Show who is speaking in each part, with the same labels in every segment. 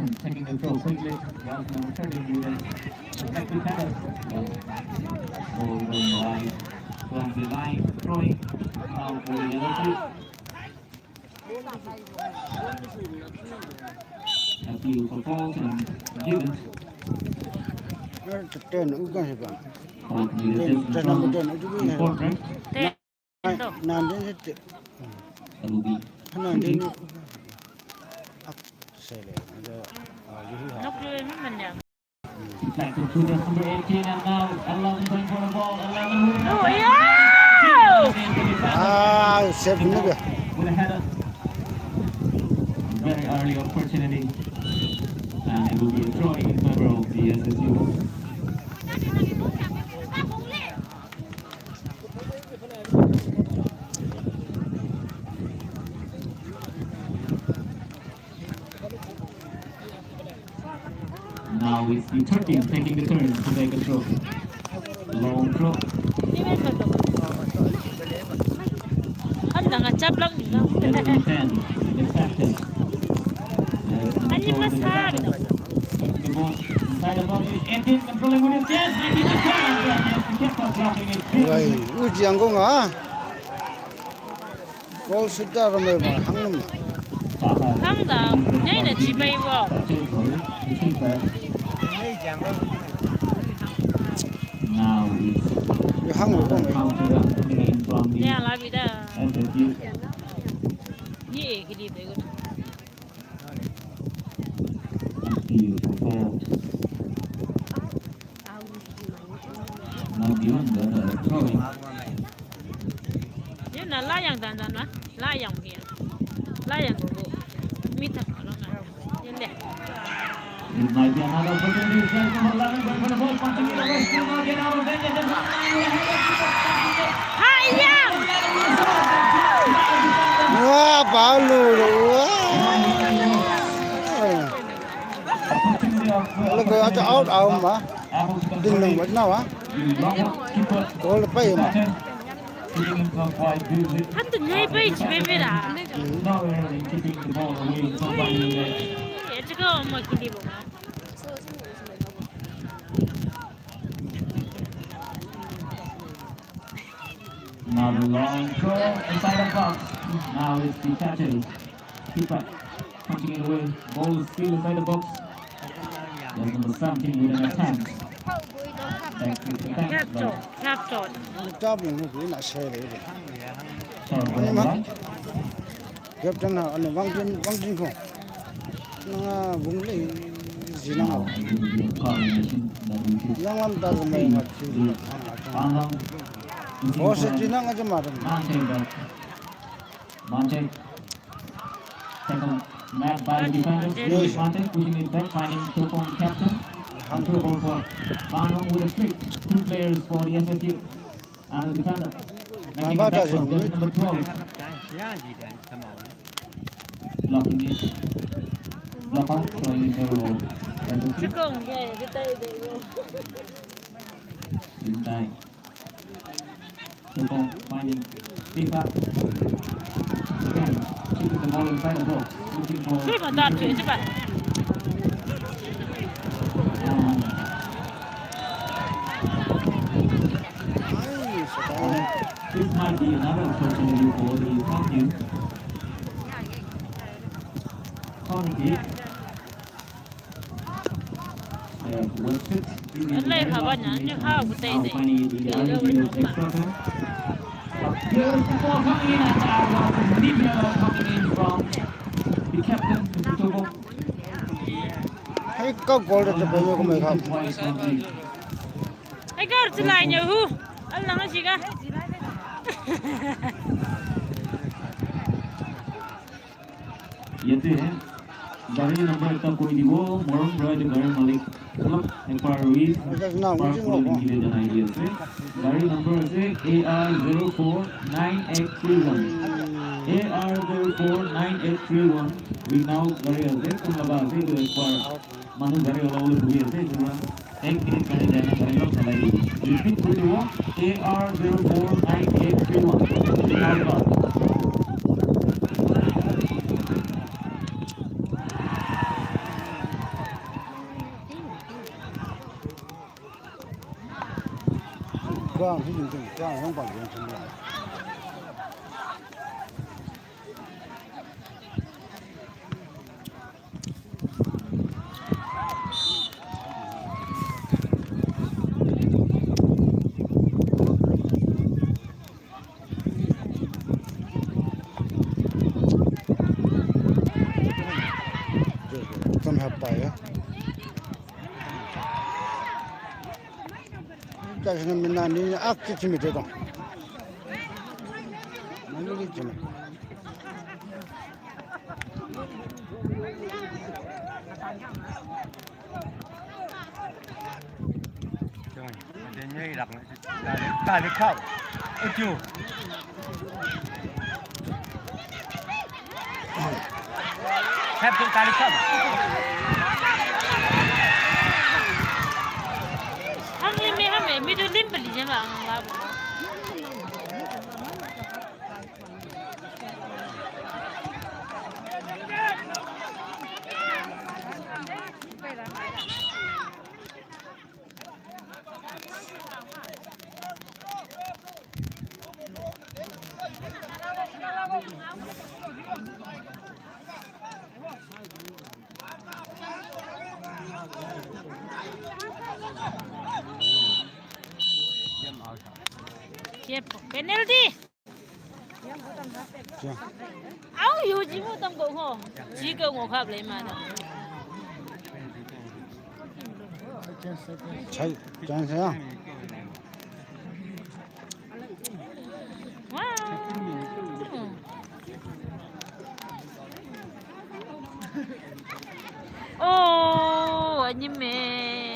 Speaker 1: taking the throw quickly. Well, number 30 with a effective header. Over the line, from the line, throwing. Now for the other team. Appeal for falls and given.
Speaker 2: Ten cũng có gì bạn.
Speaker 1: Ten
Speaker 2: Number 10 itu dia.
Speaker 1: important.
Speaker 2: Nanti itu.
Speaker 1: Ruby.
Speaker 2: Nanti ini. Saya ada.
Speaker 3: Nó cười với mình nhỉ.
Speaker 1: Back to number 18 and now 11 going for the ball. 11 moving up.
Speaker 3: Ôi ơi!
Speaker 2: Ah, save nữa kìa.
Speaker 1: With a header. Very early opportunity. And it will be a throw in favor of the SSU. Now it's the 13 taking the turn to take a throw. Long throw.
Speaker 3: Đi bên phải được. Anh đang chấp lắm nhỉ?
Speaker 1: And the 10 intercepted.
Speaker 3: Anh đi massage.
Speaker 1: The ball inside the box. 18 controlling with his chest. 19 to turn. And kept on blocking it.
Speaker 2: Rồi, ujian ko nga. Goal 숫자 rồi mà hăng
Speaker 3: Thằng đó, nhảy là chỉ bay vào.
Speaker 1: Now
Speaker 2: cái hăng của con này.
Speaker 1: coming in from the
Speaker 3: Nè lại bị đó.
Speaker 1: SSU.
Speaker 3: Nhảy cái đi đấy.
Speaker 1: Appeal for foul. Now given the throwing.
Speaker 3: Nếu là lá yang dan dan mà, lá yang kia, lá yang của cô, mi thật của nó mà, nên đẹp.
Speaker 1: It might be another opportunity. It's from 11 going for the ball. Punching it away. Still not get out of it. And then
Speaker 3: Hai yang.
Speaker 2: Wow, bảo lù rồi. Nó cứ cho out out mà. Đừng đừng mất nào á. Có là bay mà.
Speaker 3: Hắn từng nhảy bay chỉ bay bay đã. Cái cái mà cái đi bộ.
Speaker 1: Now the long throw inside the box. Now it's the catcher. Keeper punching it away. Ball is still inside the box. There's number 17 with an attempt. Back to the
Speaker 3: Khép
Speaker 1: attack.
Speaker 3: trộn, khép trộn.
Speaker 2: Chấp những cái là xe đấy.
Speaker 1: Sorry for that.
Speaker 2: Gặp chân nào anh văng trên không. Nó vùng lấy gì nào.
Speaker 1: Now it will be a coordination that we should
Speaker 2: Yang lam ta rồi mà chứ.
Speaker 1: Pangang.
Speaker 2: Có sẽ chỉ năng cho mà.
Speaker 1: Mante. Second map by the defender. Mante pushing it back, finding Topong captain. And throw ball for Pangang with a trick. Two players for the SSU. And the defender. Making it back from jersey number 12. Blocking it. Block out, throwing it to
Speaker 3: Chứ
Speaker 1: SSU.
Speaker 3: không về cái tay đấy luôn.
Speaker 1: Inside. Topong finding Tifa. Again, keeping the ball inside the box. Looking for
Speaker 3: Khi mà toàn chuyện chứ bạn.
Speaker 1: This might be another opportunity for the Falcons. Corner kick.
Speaker 3: Anh lên hả bạn nhá, nhưng hai của tay đấy.
Speaker 1: Beautiful ball coming in and deep yellow coming in from the captain, Mr. Togo.
Speaker 2: Hay có goal được bao nhiêu của mày không?
Speaker 3: Anh có chỉ lại nhiều hú. Anh làm gì cả?
Speaker 1: Yaitu dari nomor kita Kuidigo, Morong Brad Garam Malik Club Empire Ruiz Powerful Gila dan Idea se dari nomor se AR049831 AR049831 we now dari se kumaba se itu ekor manu dari lalu duit se cuma 1 minit kali jalan dari lo selai repeat Kuidigo AR049831
Speaker 2: 그랑 힘든 그랑 형방 정말 좀 해봐요. 자신은 맨날 니 악기침이 되도 만들겠지만
Speaker 4: nhây lặng cả lịch khảo ở chiều phép chúng ta lịch khảo
Speaker 3: hame mi do lim bali jama nga bo penalty áo dù chỉ mua tông bộ hồ chỉ cần một hợp lấy mà đâu
Speaker 2: 잘 짜세요.
Speaker 3: ô anh nhìn mẹ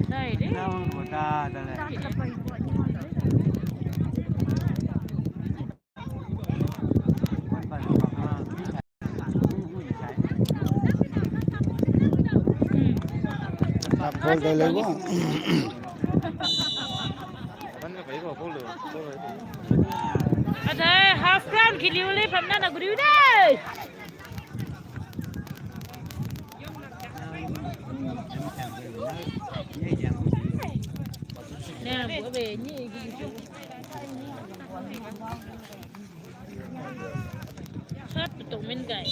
Speaker 3: đây đấy
Speaker 4: nào của ta đây này
Speaker 2: 볼 되려고.
Speaker 3: ở đây half crown khi liu lấy phẩm là gửi đây nè là bữa về nhỉ sát tụi mình cày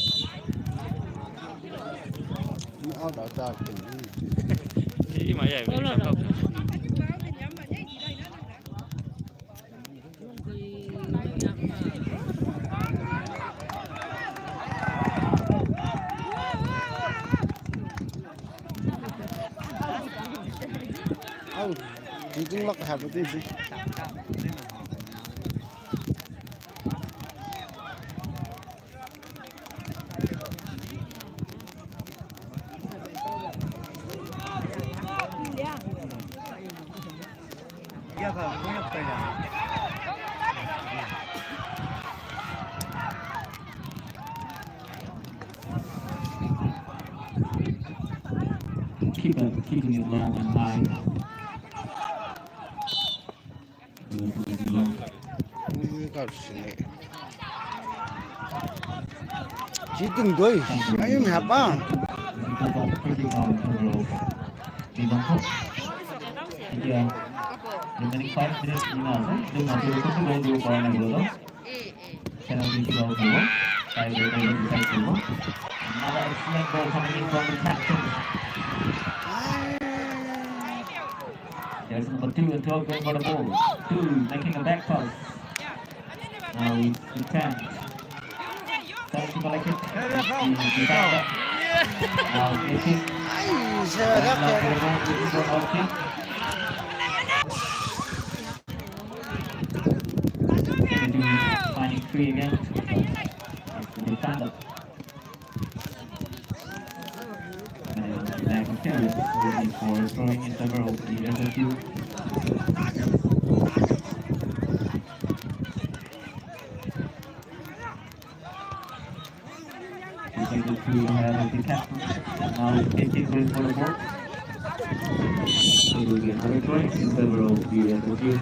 Speaker 2: áo đỏ ta tỉnh.
Speaker 4: ý mà vậy
Speaker 3: đâu là đâu
Speaker 2: 아우 진짜 막 해보듯이.
Speaker 4: 이어서 공격되냐
Speaker 1: Keeping it low and high.
Speaker 2: 가르치네. 지금 거의 아니면 해봐.
Speaker 1: Iya, remaining 5 minutes final. Dia masih itu sudah 2 poin yang dulu. Penalty kick out dulu. Saya sudah decide dulu. Another excellent ball coming in from the captain. There's number 2 and 12 going for the ball. 2 making a back pass. Now it's 10. Time to collect it. Now it's it.
Speaker 2: 아이 세상에.
Speaker 1: Finding free again. The defender. And back of Terry looking for throwing in favor of the SSU. He's able to have the captain. Now he's taking going for the ball. It will be another try in favor of the SSU.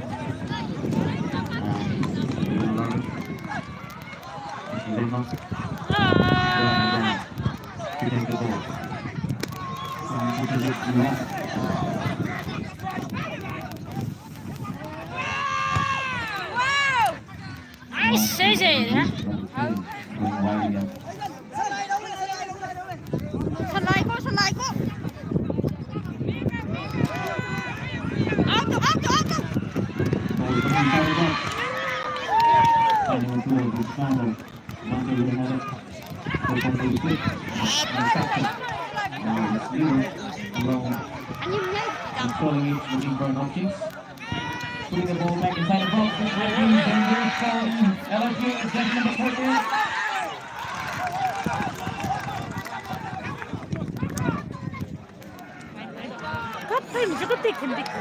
Speaker 3: Ai, CJ hả? Sân lại cô. Anh nhìn nhé.
Speaker 1: Controlling it, looking for Hopkins. Putting the ball back inside the box. Dangerous foul. LSU is just number 14.
Speaker 3: Kapay mo, sagot hindi ko.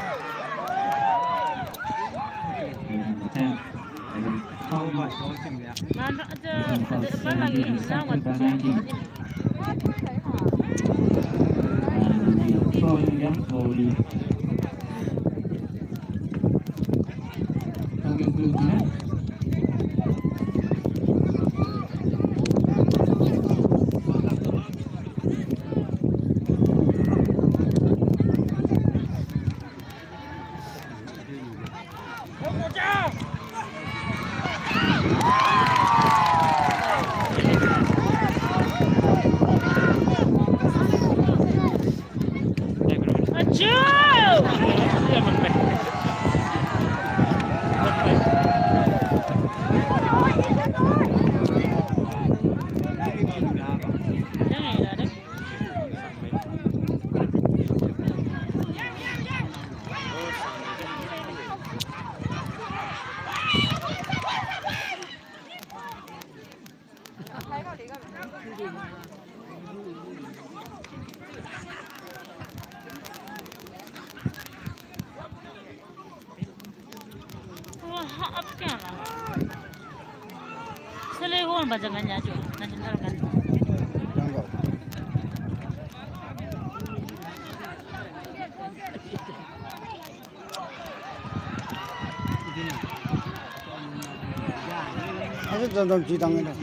Speaker 3: Mana ada apa lagi lawat
Speaker 1: Throwing again slowly. Coming to the net.
Speaker 3: Wah, apa ya lah? Selewon bajangannya aja, nanti kan.
Speaker 2: Jangan. Ada dalam sidang ini.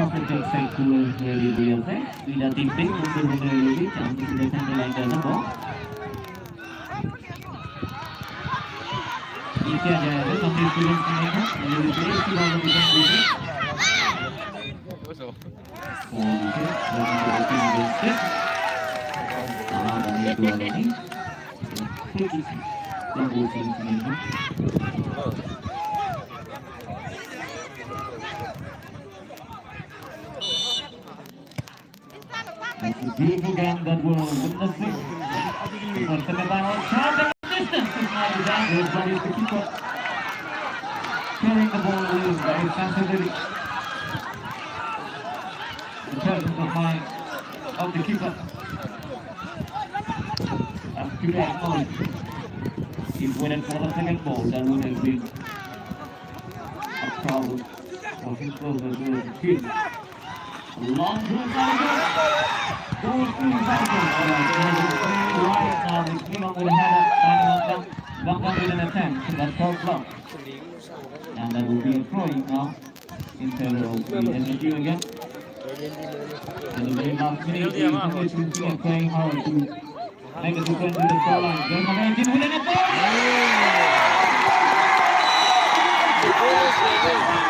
Speaker 1: Sejak saya keluar dari beliau saya, tidak timping untuk mengenai lebih cantik dan sampai lain dalam bawah. Ini ada sampai turun ke mereka, lebih baik sudah lebih baik. Oh, lebih baik. Dan itu ada ni. Yang boleh mereka. Beautiful game that will witnessing. Shot distance is not dangerous, but it's the keeper carrying the ball away very sensitively. The presence of mind of the keeper. As keeper acknowledged, he's winning for the second ball. That would have been a problem for him closer to the field. Long through goes through cycle. Right now, the Klima will have a final dunk with an attempt. That's fourth block. And that will be a throwing now in favor of the SSU again. And the very last minute, the SSU team playing hard to make a difference to the scoreline. There's a 19 with an attempt!